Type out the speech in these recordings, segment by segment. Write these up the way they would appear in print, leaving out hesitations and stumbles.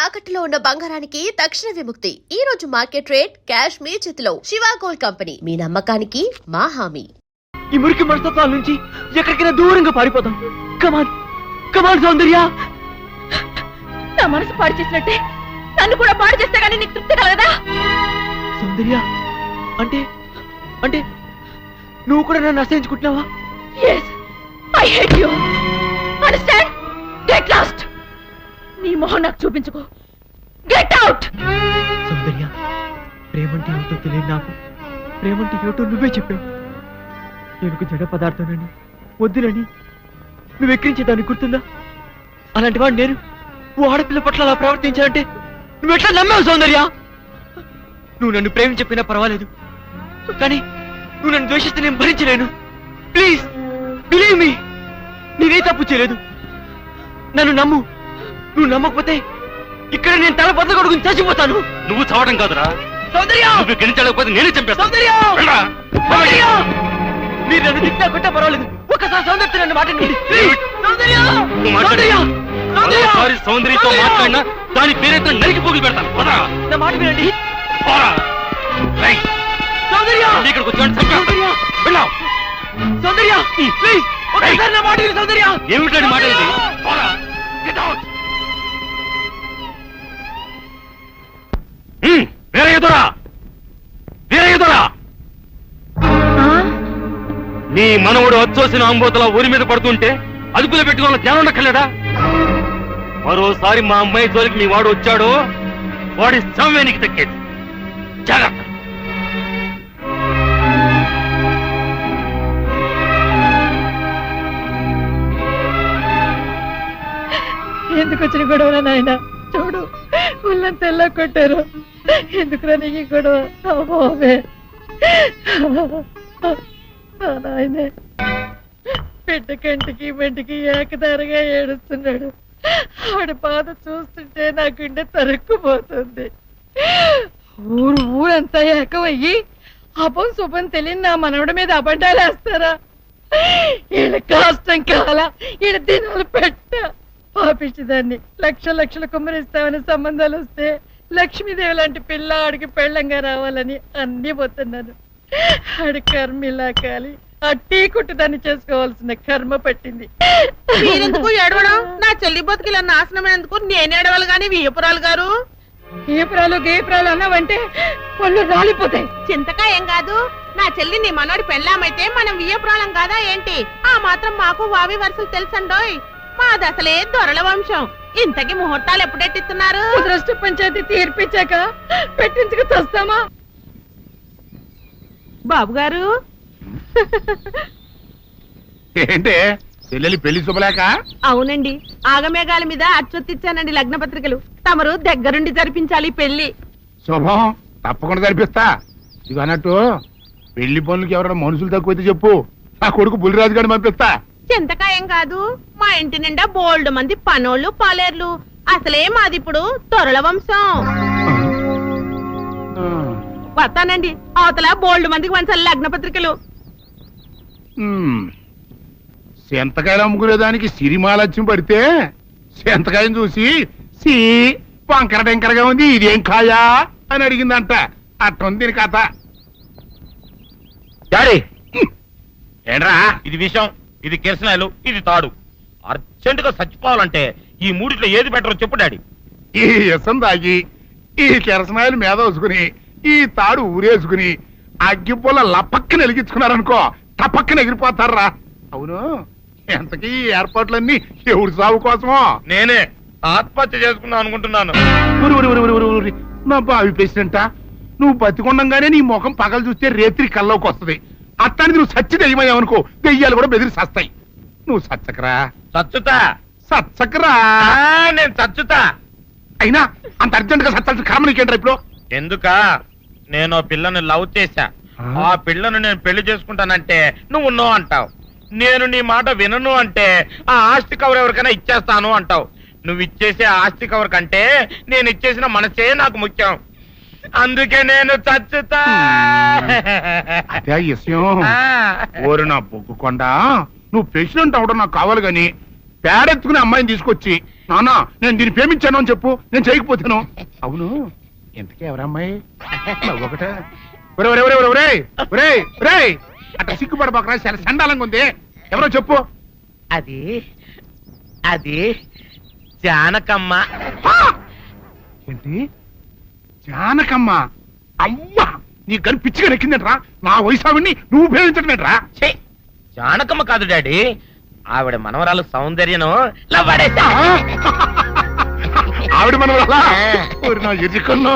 తాకట్టులో ఉన్న బంగారానికి తక్షణ విముక్తి. ఈ రోజు మార్కెట్ రేట్ క్యాష్ మీ చేతిలో. శివ గోల్డ్ కంపెనీ, మీ నమ్మకానికి మా హామీ. ఈ మురికి మనస్తత్వాల నుంచి ఎక్కడికైనా దూరంగా పారిపోతాం. కమాన్ కమాన్ సౌందర్య. నా మనసు పాడు చేసినట్టే నన్ను కూడా పాడు చేస్తే గానీ నీకు తృప్తి కలగదా? సౌందర్య అంటే అంటే నువ్వు కూడా నన్ను అసహించుకుంటున్నావా? Yes, I hate you. Understand? Get lost. నీ మొహం నాకు చూపించుకో. Get out. సౌందర్య, ప్రేమంటే ఏమిటో తెలియదు నాకు. ప్రేమంటే ఏమిటో నువ్వే చెప్పావు. నేను జడ పదార్థానని వద్దులని నువ్వు ఎక్కించేదాన్ని గుర్తుందా? అలాంటి వాడు నేను ఓ ఆడపిల్ల పట్ల అలా ప్రవర్తించాలంటే నువ్వు ఎట్లా నమ్మావు సౌందర్య? నువ్వు నన్ను ప్రేమించకపోయినా పర్వాలేదు, కానీ నువ్వు నన్ను ద్వేషిస్తే నేను భరించలేను. ప్లీజ్ బిలీవ్ మీ, నేనే తప్పు చేయలేదు. నన్ను నమ్ము. నువ్వు నమ్మకపోతే ఇక్కడ నేను తల బద్దకొడుకుని చచ్చిపోతాను. నువ్వు చావడం కాదురా సౌందర్య, నువ్వు గెలిచలేకపోతే నేనే చంపేస్తాను. సౌందర్య, సౌందర్య, మీరు నన్ను తిట్టా కొట్టా పర్వాలేదు, ఒక్కసారి సౌందర్య నన్ను మాట్లాడండి. సౌందర్య, సౌందర్య, మరోసారి సౌందర్యతో మాట్లాడినా దాని పేరైతే నరికి పోగులు పెడతాను. నా మాట వినండి. సౌందర్య, ఇక్కడికి వచ్చాడు సౌందర్య, సౌందర్య, ప్లీజ్ ఒక్కసారి నా మాట విను సౌందర్య. ఏమిటండి మాట ఇది? వేరే ఎదురా, వేరే ఎదురా. నీ మనవుడు వచ్చోసిన అంబోతల ఊరి మీద పడుతుంటే అదుపులో పెట్టుకోవాలని ధ్యానం ఉండక్కర్లేదా? మరోసారి మా అమ్మాయి జోలికి మీ వాడు వచ్చాడో వాడి సమయానికి దక్కేది. జాగ్రత్త. ఎందుకు వచ్చిన గొడవ నాయన? చూడు, ఉల్లంతా ఎలా కొట్టారు. ఎందుకు నీకు గొడవ? అమ్మోమే నాయనే, బిడ్డ కంటికి మెంటికి ఏకదారిగా ఏడుస్తున్నాడు. ఆడి బాధ చూస్తుంటే నా గుండె తరుక్కుపోతుంది. ఊరంతా ఏకమయ్యి అపం శుభం తెలియని నా మనవడి మీద అబద్ధాలు వేస్తారా? ఈడ కష్టం కాల, ఈడ దినాలు పెట్ట పాపించేదాన్ని. లక్షలు కుమ్మరిస్తామని సంబంధాలు వస్తే లక్ష్మీదేవి లాంటి పిల్ల ఆడికి పెళ్ళంగా రావాలని అన్ని పోతున్నాను. ఆడి కర్మ ఇలా కాలి ఆ టీ కుట్టుదాన్ని చేసుకోవాల్సిన కర్మ పట్టింది. మీరెందుకు ఏడవడం? నా చెల్లి బతుకిలా నాశనమైనందుకు నేను ఏడవాలి గాని వియ్యపురాలు గారు. గీపురాలు గీపురాలు అన్నావంటే పళ్ళు రాలిపోతాయి. చింతకాయ ఏం కాదు, నా చెల్లి నీ మనోడి పెళ్ళామైతే మనం వియ్యపురాలం కాదా ఏంటి? ఆ మాత్రం మాకు వావి వరుసలు తెలుసండోయ్. మాది అసలే దొరల వంశం. ఇంతకి ముహూర్తాలు ఎప్పుడెట్టిస్తున్నారు? దృష్టి పంచాయతీ తీర్పిచ్చాక పెట్టించుకు వస్తామా? బాబు గారు, ఏంటే చెల్లెలి పెళ్లి శుభలేక? అవునండి, ఆగమేఘాల మీద అచ్చొత్తిచ్చానండి లగ్న పత్రికలు. తమరు దగ్గరుండి జరిపించాలి పెళ్లి. శుభం, తప్పకుండా జరిపిస్తా. ఇక అన్నట్టు పెళ్లి పనులకి ఎవరైనా మనుషులు తక్కువైతే చెప్పు, నా కొడుకు బుల్లిరాజు గారిని పంపిస్తా. చింతకాయం కాదు, మా ఇంటి నిండా బోల్డ్ మంది పనోళ్ళు పాలేర్లు. అసలే మాది ఇప్పుడు తొరల వంశం. వస్తానండి, అవతల బోల్డ్ మందికి వంచాలి లగ్న పత్రికలు. సెంతకాయలు అమ్ముకునేదానికి సిరిమాలత్యం పడితే సెంతకాయని చూసి సి వంకర టెంకరగా ఉంది, ఇదేం కాయా అని అడిగిందంట. అట్టుంది దీని కథ. డాడీ, ఏంట్రా ఇది విషయం, ఇది కిరసనాయలు, ఇది తాడు. అర్జెంట్ గా చచ్చిపోవాలంటే ఈ మూడిట్లో ఏది బెటరో చెప్పు డాడీ. ఈ ఇసం తాగి ఈ కిరసనాయలు మీద వేసుకుని ఈ తాడు ఊరేసుకుని అగ్గిపుల్ల లపక్కన వెలిగించుకున్నారనుకో, టపక్కన ఎగిరిపోతారా. అవును, ఎంతకీ ఈ ఏర్పాట్లన్నీ ఎవరి సాగు కోసమో? నేనే ఆత్మహత్య చేసుకుందాం అనుకుంటున్నాను. నా బావి ప్రెసిడెంటా, నువ్వు బతికొండంగానే నీ ముఖం పగలు చూస్తే రేత్రి కల్లోకి వస్తుంది. అత్తానికి నువ్వు సచ్చి దెయ్యమయ్యావనుకో, దెయ్యాలు కూడా బెదిరి సస్తాయి. నువ్వు సచ్చకరా, చచ్చుతా, సచ్చకరా. నేను చచ్చుతా. అయినా అంత అర్జెంట్ గా సత్తాల్సిన కర్మ నీకేంట్రా ఇప్పుడు? ఎందుక, నేను పిల్లను లవ్ చేశా. ఆ పిల్లను నేను పెళ్లి చేసుకుంటానంటే నువ్వు నో అంటావు. నేను నీ మాట వినను అంటే ఆ ఆస్తి కవర్ ఎవరికైనా ఇచ్చేస్తాను అంటావు. నువ్వు ఇచ్చేసే ఆస్తి కవర్ కంటే నేను ఇచ్చేసిన మనసే నాకు ముఖ్యం. అందుకే నేను చచ్చుతా. అదే విషయం. ఓరు నా బొగ్గుకొండ, నువ్వు ప్రెసిడెంట్ అవడం నాకు కావాలి గాని పేడెత్తుకుని అమ్మాయిని తీసుకొచ్చి నాన్న నేను దీన్ని ప్రేమించాను అని చెప్పు, నేను చేయకపోతాను. అవును, ఎంతకీ ఎవరమ్మాయి? ఒకటే అట్లా సిగ్గుపడబాకరా, చాలా సండాలంగా ఉంది. ఎవరో చెప్పు. అది అది జానకమ్మ. ఏంటి జానకమ్మ? అమ్మా, నీ గని పిచ్చిగా నెక్కిందంట్రా. నా వయసు ఆవిడ్ని నువ్వు ప్రేమించటమేట్రా? ఛీ, జానకమ్మ కాదు డాడీ, ఆవిడ మనవరాలు సౌందర్యను ఆవిడ మనవరాలా? నా ఎదుకున్నా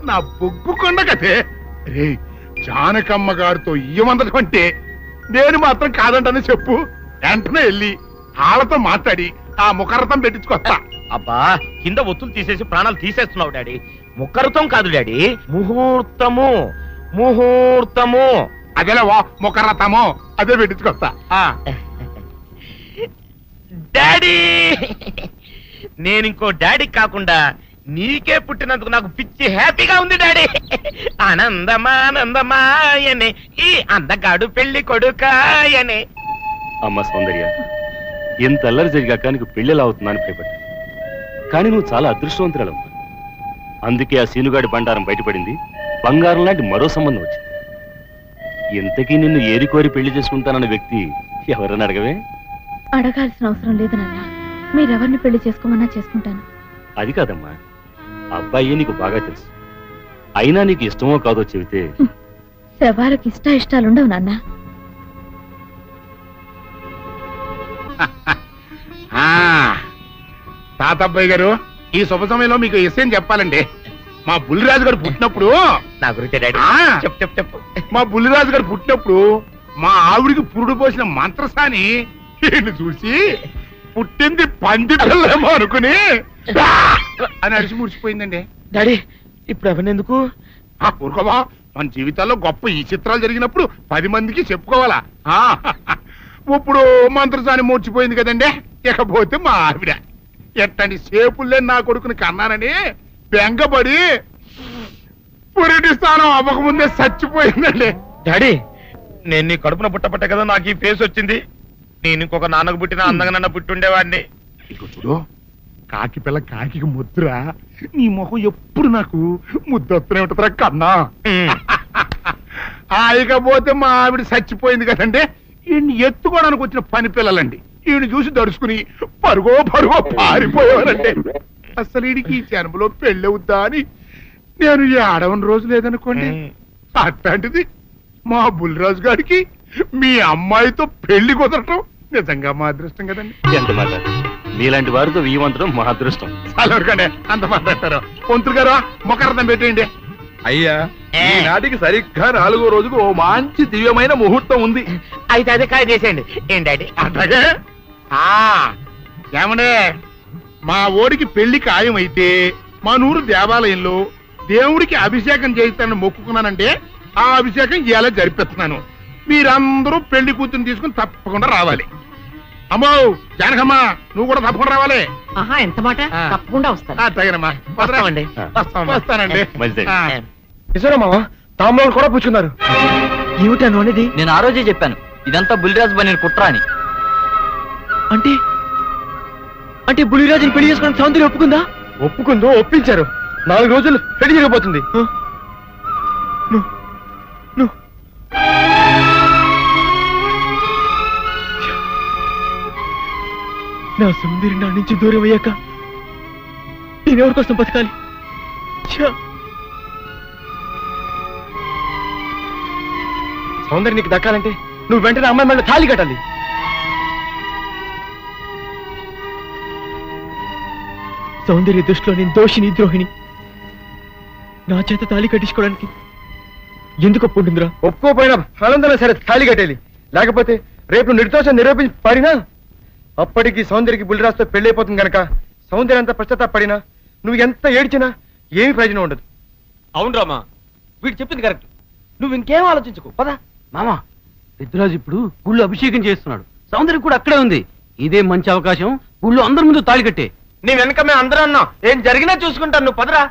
నా బొగ్గు కొండ కదే. రే, జానకమ్మ గారితో ఇయ్యమందడం అంటే నేను మాత్రం కాదంటని చెప్పు. వెంటనే వెళ్ళి వాళ్ళతో మాట్లాడి ఆ ముఖరథం పెట్టించుకొస్తా. అబ్బా, కింద ఒత్తులు తీసేసి ప్రాణాలు తీసేస్తున్నావు డాడీ. ముఖరుతం కాదు డాడీ, ముహూర్తము. ముహూర్తము అదేలా ముఖరథము, అదే పెట్టించుకొస్తా. డాడీ, నేను ఇంకో డాడీ కాకుండా నీకే పుట్టినందుకు నాకు పిచ్చి హ్యాపీగా ఉంది డాడీ. ఆనందమానందమాయనే ఈ అందగాడు పెళ్లి కొడుకాయనే. అమ్మ సౌందర్య, ఎంత అల్లరి జరిగాక నీకు పెళ్లిలా అవుతుందని భయపడ్డా, కానీ నువ్వు చాలా అదృష్టవంతురాలమ్మా. అందుకే ఆ సీనుగాడి బండారం బయటపడింది, బంగారం లాంటి మరో సంబంధం వచ్చింది. ఇంతకీ నిన్ను ఏరికోరి పెళ్లి చేసుకుంటానన్న వ్యక్తి ఎవరని అడగవే? అడగాల్సిన అవసరం లేదు నాన్న, మీరెవరిని పెళ్లి చేసుకోమన్నా చేసుకుంటాను. అది కాదమ్మా, అబ్బాయి నీకు బాగా తెలుసు. అయినా నీకు ఇష్టమో కాదో చెబితే. శవాలకు ఇష్టాలుండవు నాన్న. తాతబ్బాయి గారు, ఈ శుభ సమయంలో మీకు విషయం చెప్పాలండి. మా బుల్లిరాజు గారు పుట్టినప్పుడు నా గురించి డాడీ చెప్పు చెప్పు చెప్పు. మా బుల్లిరాజు గారు పుట్టినప్పుడు మా ఆవిడికి పురుడు పోసిన మంత్రసాని ఈయన్ని చూసి పుట్టింది పంది పిల్లేమో అనుకుని అని అడిచి ముడిచిపోయిందండి. డాడీ, ఇప్పుడు అవన్నెందుకు? ఊరుకోవా, మన జీవితాల్లో గొప్ప ఈ చిత్రాలు జరిగినప్పుడు 10 మందికి చెప్పుకోవాలా. ఇప్పుడు మంత్రసాని మూర్చిపోయింది కదండి. ఇకపోతే మా ఆవిడ ఎట్టండి సేపుల్లే నా కొడుకుని కన్నానని బెంగపడి పురిటి స్థానం అవ్వకముందే చచ్చిపోయిందండి. డాడీ, నేను నీ కడుపున పుట్టపట్టే కదా నాకు ఈ ఫేస్ వచ్చింది. నేను ఇంకొక నాన్నకు పుట్టిన అందంగా నన్ను పుట్టుండేవాడిని. ఇక చూడు, కాకి పిల్ల కాకి ముద్దురా. నీ మొహం ఎప్పుడు నాకు ముద్దొత్తనే ఉంటుందిరా కన్నా. ఇకపోతే మా ఆవిడ చచ్చిపోయింది కదండి. ఈయన్ని ఎత్తుకోవడానికి వచ్చిన పని పిల్లలండి ఈయన చూసి దడుచుకుని పరుగో పారిపోయేవారండి. అసలు ఈడికి ఈ జన్మలో పెళ్ళవుద్దా అని నేను ఏడవని రోజు లేదనుకోండి. అట్లాంటిది మా బుల్లిరాజు గారికి మీ అమ్మాయితో పెళ్లి కుదరటం నిజంగా మా అదృష్టం కదండి. ఎంత మాట, నీలాంటి వారితో వీయమంతరం మా అదృష్టం. చాలవరగానే అంత మాట్లాడతారు. పొంతులు గారు మొకరదం పెట్టేయండి. అయ్యా, ఈనాటికి సరిగ్గా 4వ రోజుకు ఓ మంచి దివ్యమైన ముహూర్తం ఉంది. అయితే అదే కాయ చేసేయండి. ఏం డాడీ? అట్లాగే ఏమండే, మా ఓడికి పెళ్లి ఖాయమైతే మా నూరు దేవాలయంలో దేవుడికి అభిషేకం చేయిస్తానని మొక్కుకున్నానంటే ఆ అభిషేకం ఇలా జరిపిస్తున్నాను. మీరందరూ పెళ్లి కూతురు తీసుకుని తప్పకుండా రావాలి. అమ్మో జానకమ్మ, నువ్వు కూడా తప్పకుండా రావాలి. ఎంత మాట, తప్పకుండా వస్తాను. తగినమ్మా, వస్తామండి. వస్తానండి. మంచిదే. నిజమా? తాంబూలాలు కూడా పుచ్చుకున్నారు. ఏమిటాను అనేది? నేను ఆ రోజే చెప్పాను, ఇదంతా బుల్లిరాజు బని కుట్ర అని. అంటే అంటే బుల్లిరాజుని పెళ్లి చేసుకోవడానికి సౌందర్య ఒప్పుకుందా? ఒప్పుకుందో, ఒప్పించారు. 4 రోజులు పెళ్లి జరిగిపోతుంది. నా సౌందర్యం నా నుంచి దూరం అయ్యాక నేనెవరి కోసం బతకాలి? సౌందర్య నీకు దక్కాలంటే నువ్వు వెంటనే అమ్మాయి మళ్ళీ తాళి కట్టాలి. సౌందర్య దృష్టిలో నేను దోషిని, ద్రోహిణి. నా చేత తాళి కట్టించుకోవడానికి ఎందుకు ఒప్పుకుంటుందిరా? ఒప్పుకోపోయినా ఆనందం సరే తాళి కట్టేది. లేకపోతే రేపు నిర్దోషం నిరూపించి పడినా అప్పటికి సౌందర్యకి బుల్లిరాజుతో పెళ్ళైపోతుంది గనక సౌందర్య అంతా పశ్చాత్తాపడినా నువ్వు ఎంత ఏడ్చినా ఏమి ప్రయోజనం ఉండదు. అవును రామా, వీడు చెప్పింది కరెక్ట్. నువ్వు ఇంకేం ఆలోచించుకో, పదా. మామా, పెద్దరాజు ఇప్పుడు గుళ్ళు అభిషేకం చేస్తున్నాడు, సౌందర్యం కూడా అక్కడే ఉంది. ఇదే మంచి అవకాశం, గుళ్ళు అందరి ముందు తాళి కట్టే. నీ వెనక మేము అందరూ ఉన్నాం, ఏం జరిగినా చూసుకుంటాను. నువ్వు పదరా.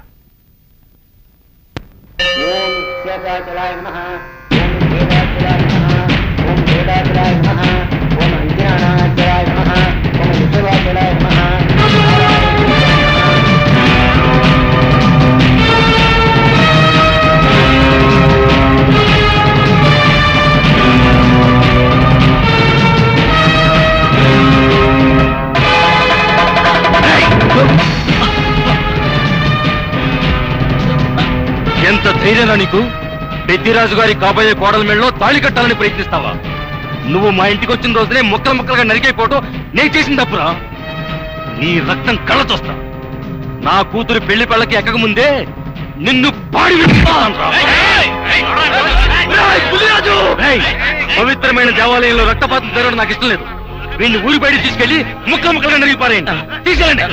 ఓం ఎంత ధైర్యంగా నీకు? పెద్దిరాజు గారి కాబోయే కోడల మెడలో తాళి కట్టాలని ప్రయత్నిస్తావా? నువ్వు మా ఇంటికి వచ్చిన రోజునే ముక్కలు ముక్కలుగా నరికైపోవటం నేను చేసిన తప్పురా. నీ రక్తం కళ్ళ చూస్తా. నా కూతురు పెళ్లి పెళ్ళకి ఎక్కక ముందే నిన్ను పాడి పవిత్రమైన దేవాలయంలో రక్తపాతం జరగడం నాకు ఇష్టం లేదు. వీడిని ఊరి బయట తీసుకెళ్లి ముక్కలు ముక్కలుగా నరిగిపారేయండి. తీసుకెళ్ళండి.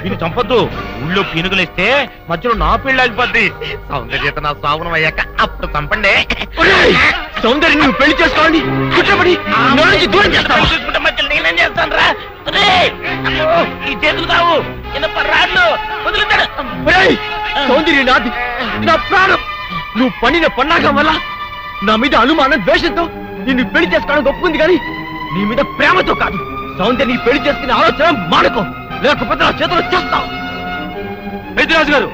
వీళ్ళు చంపొద్దు. ఊళ్ళో పీనుగులేస్తే మధ్యలో నా పెళ్లి ఆగిపోద్ది. సౌందర్యత నా సాగునం అయ్యాక అప్పుడు చంపండి. సౌందర్యం నువ్వు పెళ్లి చేసుకోండి. కూర్చోబడి దూరం చేస్తావు. మధ్యలో నేనేం చేస్తాను రా? ఈ చేతులు కావు రాళ్ళు వదులుతాడు. సౌందర్యం నాది, నా ప్రాణం. నువ్వు పండిన పన్నాగం వల్ల నా మీద అనుమానం, ద్వేషంతో నిన్ను పెళ్లి చేసుకోవడానికి ఒప్పుకుంది, కానీ నీ మీద ప్రేమతో కాదు. సౌందర్యం పెళ్లి చేసుకునే ఆలోచన మానుకో, లేకపోతే నా చేతులు చేస్తావు. పెద్దిరాజు గారు,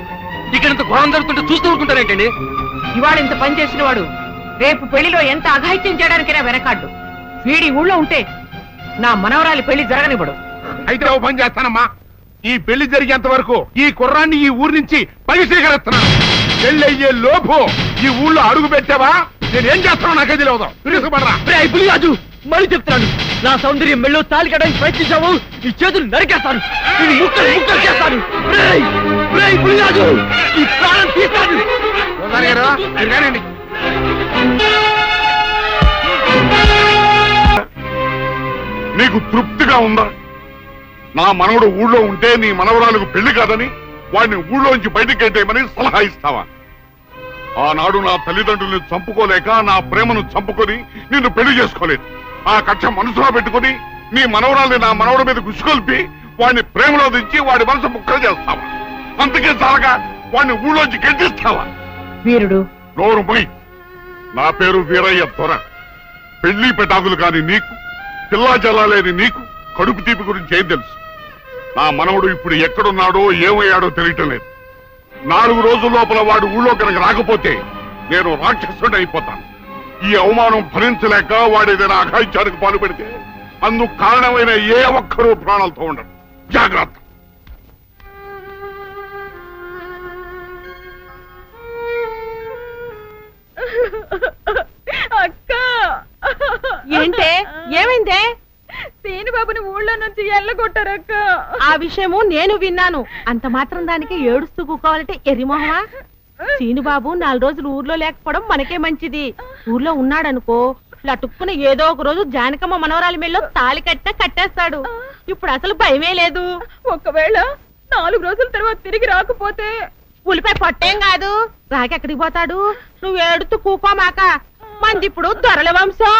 ఇక్కడంత ఘోరం జరుగుతుంటే చూస్తూ ఊరుకుంటారేంటండి? ఇవాళ ఇంత పని చేసిన వాడు రేపు పెళ్లిలో ఎంత అఘాయిత్యం చేయడానికైనా వెనకాడ్డు. వీడి ఊళ్ళో ఉంటే నా మనవరాలి పెళ్లి జరగనివ్వడు. అయితే ఓ పని చేస్తానమ్మా, ఈ పెళ్లి జరిగేంత వరకు ఈ కుర్రాన్ని ఈ ఊరి నుంచి బహిష్కరిస్తున్నాను. పెళ్లి అయ్యే లోపు ఈ ఊళ్ళో అడుగు పెట్టావా నేనేం చేస్తానో నాకే తెలియదు. పిలుసుపడరా. పులిరాజు, మళ్ళీ చెప్తున్నాను, నా సౌందర్యం మెళ్ళో తాళి కట్టడానికి ప్రయత్నించావు, ఈ చేతులు నరికేస్తాను, ఇది ముక్కలు ముక్కలు చేస్తాను. పులిరాజు, ఈ ప్రాణం తీస్తాను. నీకు తృప్తిగా ఉందా? నా మనవడు ఊళ్ళో ఉంటే నీ మనవరాలకు పెళ్లి కాదని వాడిని ఊళ్ళోంచి బయటికి గెట్టేయమని సలహా ఇస్తావా? ఆనాడు నా తల్లిదండ్రుల్ని చంపుకోలేక నా ప్రేమను చంపుకొని నిన్ను పెళ్లి చేసుకోలేదు. ఆ కక్ష మనసులో పెట్టుకుని నీ మనవరాల్ని నా మనవడి మీద గుసుకొల్పి వాడిని ప్రేమలో దించి వాడి మనసు ముక్కలు చేస్తావా? అందుకే చాలగా వాడిని ఊళ్ళోంచి గెంటిస్తావా? వీరుడు నోరు పోయి. నా పేరు వీరయ్య దొర. పెళ్లి పెటాకులు కాని నీకు, పిల్లా జల్లాలేని నీకు కడుపు తీపి గురించి ఏం తెలుసు? నా మనవడు ఇప్పుడు ఎక్కడున్నాడో ఏమయ్యాడో తెలియటం లేదు. 4 రోజుల లోపల వాడు ఊళ్ళో కనుక రాకపోతే నేను రాక్షసుడు అయిపోతాను. ఈ అవమానం భరించలేక వాడేదైనా అఘాయిత్యానికి పాల్పడితే అందుకు కారణమైన ఏ ఒక్కరూ ప్రాణాలతో ఉండరు. జాగ్రత్త. అక్క, ఏంటే ఏమైందే? సీనుబాబుని ఊళ్ళో నుంచి ఎల్లగొట్టారక్క. ఆ విషయము నేను విన్నాను. అంత మాత్రం దానికి ఏడుస్తూ కూకోవాలంటే ఎరిమోహమా? సీనుబాబు 4 రోజులు ఊర్లో లేకపోవడం మనకే మంచిది. ఊర్లో ఉన్నాడనుకో, లటుక్కున ఏదో ఒక రోజు జానకమ్మ మనవరాలి మెళ్ళో తాళి కట్టేస్తాడు. ఇప్పుడు అసలు భయమే లేదు. ఒకవేళ 4 రోజుల తర్వాత తిరిగి రాకపోతే ఉలిపై పొట్టేం కాదు, రాకెక్కడికి పోతాడు? నువ్వు ఏడుతూ కూకోమాక, మంది ఇప్పుడు దొరల వంశం.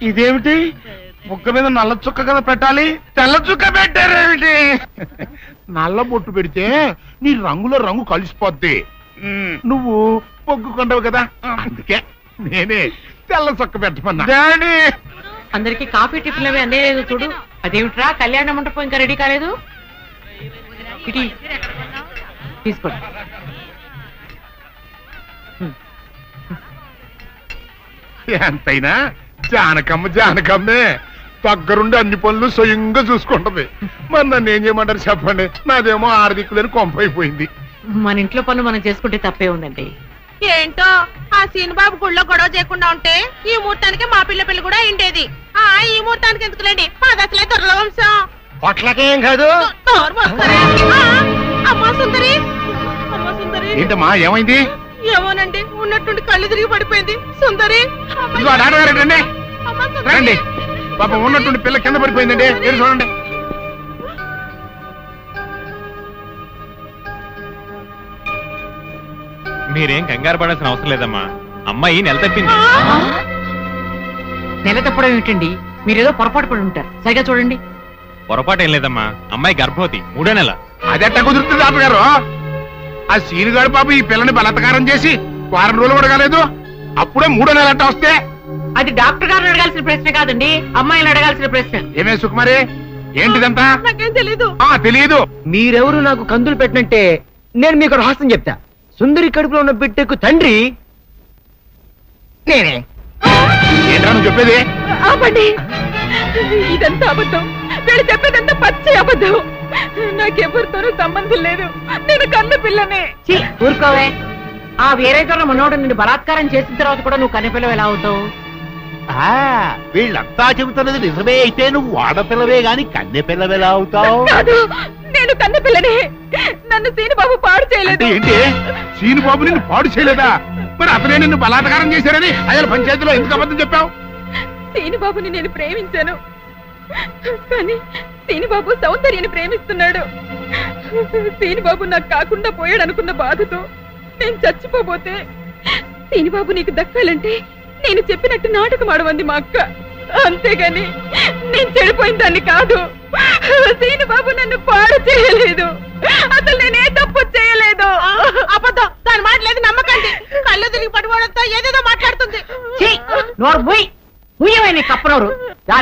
ఇదేమిటి? ముక్క మీద నల్ల చుక్క కదా పెట్టాలి, తెల్ల చుక్క పెట్టారేమిటి? నల్ల బొట్టు పెడితే నీ రంగులో రంగు కలిసిపోద్ది. నువ్వు పొగ్గుకుంటావు కదా, అందుకే నేనే తెల్ల చుక్క పెట్టమన్నా. అందరికి కాఫీ టిఫిన్ అవి అందేలేదు చూడు. అదేమిట్రా, కళ్యాణ మండపం ఇంకా రెడీ కాలేదు? ఇటీ తీసుకోండి. ఎంతైనా జానకమ్మే దగ్గరుండి అన్ని పనులు స్వయంగా చూసుకుంటది. మరి నన్ను ఏం చేయమంటారు చెప్పండి? నాదేమో 6 దిక్కులని కొంపైపోయింది. మన ఇంట్లో పనులు మనం చేసుకుంటే తప్పే ఉందండి. ఏంటో ఆ సీనుబాబు గుళ్ళో గొడవ చేయకుండా ఉంటే ఈ ముహూర్తానికి మా పిల్ల పెళ్లి కూడా ఇంటేది. ఈ ముహూర్తానికి ఎందుకులేండి, మాది అసలే దొరల వంశం. పొట్లకేం కాదు. అమ్మా సుందరి, అమ్మా సుందరి. ఏంటమ్మా ఏమైంది? ఏమోనండి, ఉన్నట్టుండి కళ్ళు తిరిగి పడిపోయింది. సుందరి, అమ్మా సుందరి. రండి పాపం, ఉన్నట్టుండి పిల్ల కింద పడిపోయిందండి. మీరు చూడండి. మీరేం కంగారు పడాల్సిన అవసరం లేదమ్మా. అమ్మాయి నెల తప్పింది. నెల తప్పడం ఏమిటండి? మీరేదో పొరపాటు పడి ఉంటారు. సరిగా చూడండి. పొరపాటు ఏం లేదమ్మా, అమ్మాయి గర్భవతి, 3వ నెల. అదెట్ట కుదురుతుంది తాతగారు? ఆ సీనుగాడు పాప ఈ పిల్లని బలత్కారం చేసి 4 రోజులు కూడా కాలేదు, అప్పుడే 3వ నెల అట్ట వస్తే? అది డాక్టర్ గారిని అడగాల్సిన ప్రశ్న కాదండి, అమ్మాయిని అడగాల్సిన ప్రశ్న. ఏమే సుకుమారి, ఏంటిదంతా? నాకేం తెలీదు. తెలీదు. మీరెవరు నాకు కందులు పెట్టినట్టే నేను మీకు రహస్యం చెప్తా. సుందరి కడుపులో ఉన్న బిడ్డకు తండ్రి నేనే. ఏంట్రా నువ్వు చెప్పేది? ఆపండి, ఇదంతా అబద్ధం. వీళ్ళు చెప్పేదంతా పచ్చి అబద్ధం. నాకెవరితోనూ సంబంధం లేదు. నేను కన్న పిల్లనే. ఊరుకోవే. ఆ వేరేతోన్న మనోడు నిన్ను బలాత్కారం చేసిన తర్వాత కూడా నువ్వు కన్నెపిల్లవి ఎలా అవుతావు? వీళ్ళంతా చెబుతున్నది నిజమే అయితే నువ్వు ఆడపిల్లవే గాని కన్నె పిల్లవెలా అవుతావు? కాదు, నేను కన్న పిల్లనే. నన్ను సీనుబాబు పాడు చేయలేదు. ఏంటి సీనుబాబు నిన్ను పాడు చేయలేదా? మరి అతనే నిన్ను బలాత్కారం చేశారని అయ్యాల పంచాయతీలో ఎందుకు అబద్ధం చెప్పావు? సీనుబాబుని నేను ప్రేమించాను, కానీ సీనుబాబు సౌందర్యని ప్రేమిస్తున్నాడు. సీనుబాబు నాకు కాకుండా పోయాడు అనుకున్న బాధతో నేను చచ్చిపోబోతే, సీనుబాబు నీకు దక్కాలంటే నేను చెప్పినట్టు నాటకం ఆడమంది మా అక్క. అంతేగాని నేను చెడిపోయిన దాన్ని కాదు. సీనుబాబు నన్ను పాడు చేయలేదు. అసలు నేనే తప్పు చేయలేదు. అబద్ధం. దాని మాటలేదు నమ్మకండి. కళ్ళు తిరిగి పడిపోవడంతో ఏదేదో మాట్లాడుతుంది. నోరు ముయ్ ముయ్యమై నీ కప్పనోరు. దాని